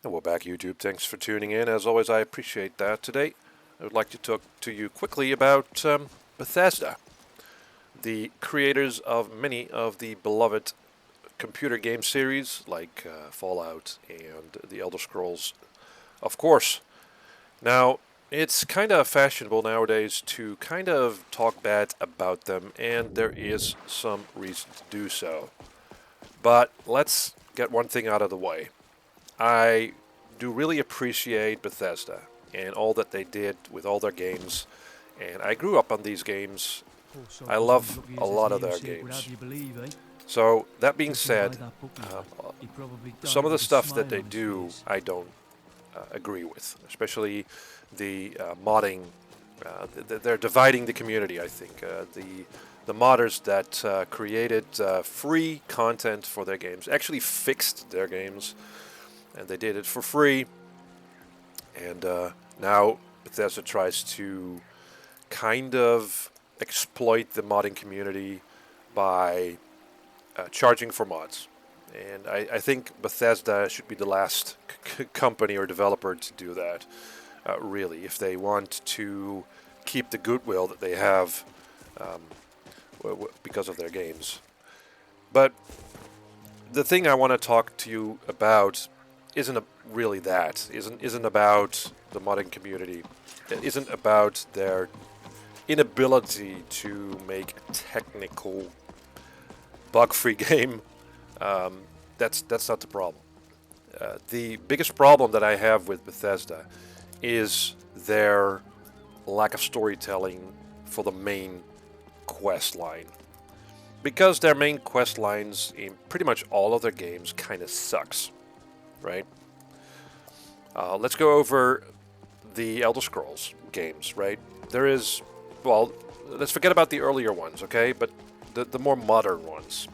And we're back, YouTube. Thanks for tuning in. As always, I appreciate that. Today, I would like to talk to you quickly about Bethesda, the creators of many of the beloved computer game series like Fallout and The Elder Scrolls, of course. Now, it's kind of fashionable nowadays to kind of talk bad about them, and there is some reason to do so. But let's get one thing out of the way. I do really appreciate Bethesda and all that they did with all their games, and I grew up on these games. I love a lot of their games. So, that being said, some of the stuff that they do I don't agree with, especially the modding. They're dividing the community, I think. The modders that created free content for their games actually fixed their games, and they did it for free. And now Bethesda tries to kind of exploit the modding community by charging for mods. And I think Bethesda should be the last company or developer to do that, really, if they want to keep the goodwill that they have because of their games. But the thing I want to talk to you about isn't really that. Isn't about the modding community. It isn't about their inability to make a technical, bug-free game. That's not the problem. The biggest problem that I have with Bethesda is their lack of storytelling for the main quest line. Because their main quest lines in pretty much all of their games kind of sucks, right? Let's go over the Elder Scrolls games, right? Let's forget about the earlier ones, okay? But the more modern ones.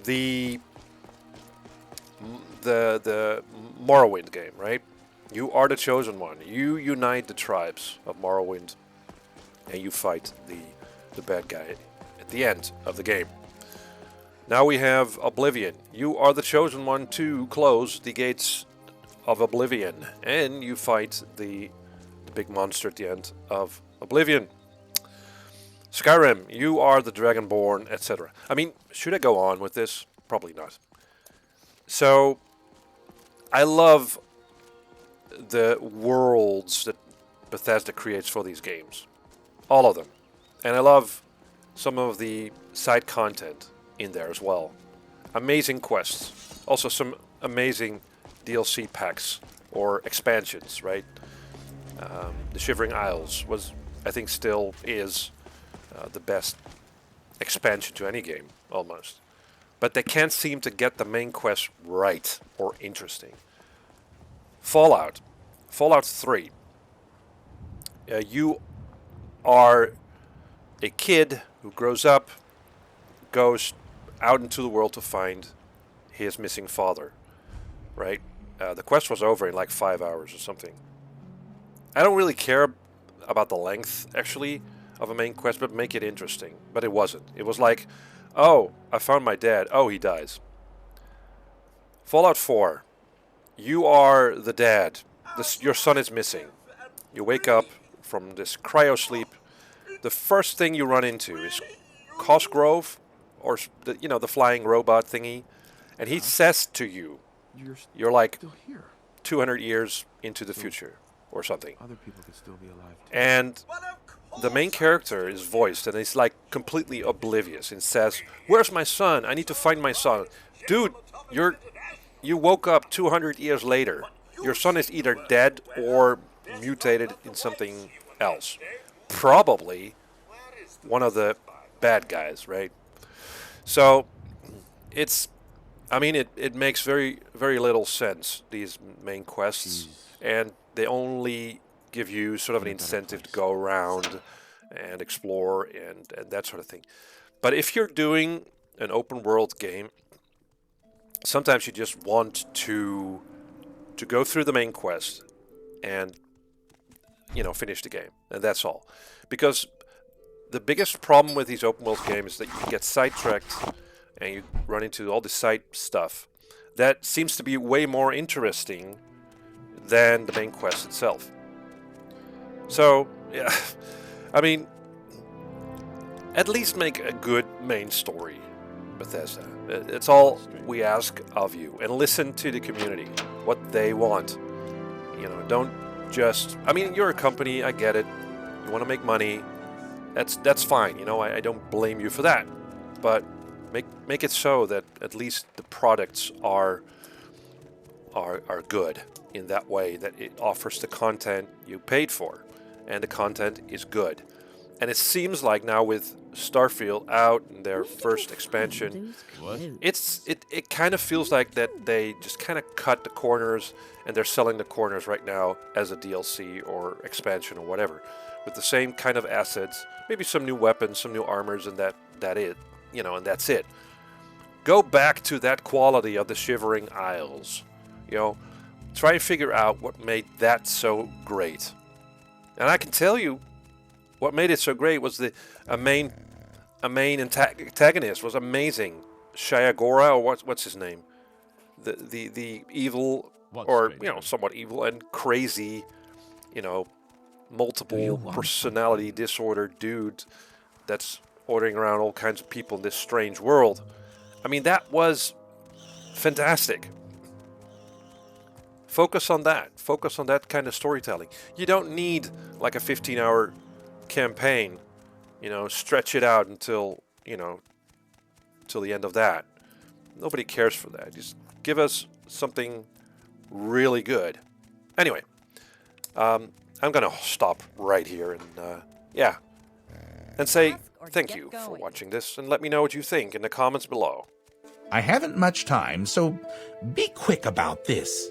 The Morrowind game, right? You are the chosen one. You unite the tribes of Morrowind, and you fight the bad guy at the end of the game. Now we have Oblivion. You are the chosen one to close the gates of Oblivion, and you fight the big monster at the end of Oblivion. Skyrim, you are the Dragonborn, etc. I mean, should I go on with this? Probably not. So, I love the worlds that Bethesda creates for these games. All of them. And I love some of the side content in there as well. Amazing quests. Also some amazing DLC packs or expansions, right? The Shivering Isles was, I think, still is the best expansion to any game, almost. But they can't seem to get the main quest right or interesting. Fallout 3. You are a kid who grows up, goes out into the world to find his missing father, right? The quest was over in like 5 hours or something. I don't really care about the length, actually, of a main quest, but make it interesting. But it wasn't. It was like, oh, I found my dad. Oh, he dies. Fallout 4. You are the dad. Your son is missing. You wake up from this cryo sleep. The first thing you run into is Cosgrove, or the flying robot thingy, and he says to you, you're like 200 years into the future or something. Other people could still be alive too. And the main character is voiced, and he's like completely oblivious and says, "Where's my son? I need to find my son." Dude, you woke up 200 years later. Your son is either dead or mutated in something else. Probably one of the bad guys, right? So it makes very, very little sense, these main quests, and they only give you sort of an incentive to go around and explore and that sort of thing. But if you're doing an open world game, sometimes you just want to go through the main quest and finish the game, and that's all. Because the biggest problem with these open world games is that you get sidetracked and you run into all this side stuff that seems to be way more interesting than the main quest itself. So, yeah, I mean, at least make a good main story, Bethesda. It's all we ask of you. And listen to the community, what they want. Don't just... I mean, you're a company, I get it. You want to make money. That's fine. I don't blame you for that. But make it so that at least the products are good in that way, that it offers the content you paid for, and the content is good. And it seems like now with Starfield out in their first expansion, it kind of feels like that they just kind of cut the corners, and they're selling the corners right now as a DLC or expansion or whatever, with the same kind of assets, maybe some new weapons, some new armors, and and that's it. Go back to that quality of the Shivering Isles. Try and figure out what made that so great. And I can tell you, what made it so great was a main antagonist was amazing. Shiagora, or what's his name? The evil, or somewhat evil and crazy, multiple personality disorder dude that's ordering around all kinds of people in this strange world. I mean, that was fantastic. Focus on that. Focus on that kind of storytelling. You don't need like a 15-hour campaign, stretch it out until the end of that. Nobody cares for that. Just give us something really good. Anyway, I'm going to stop right here and say thank you for watching this, and let me know what you think in the comments below. I haven't much time, so be quick about this.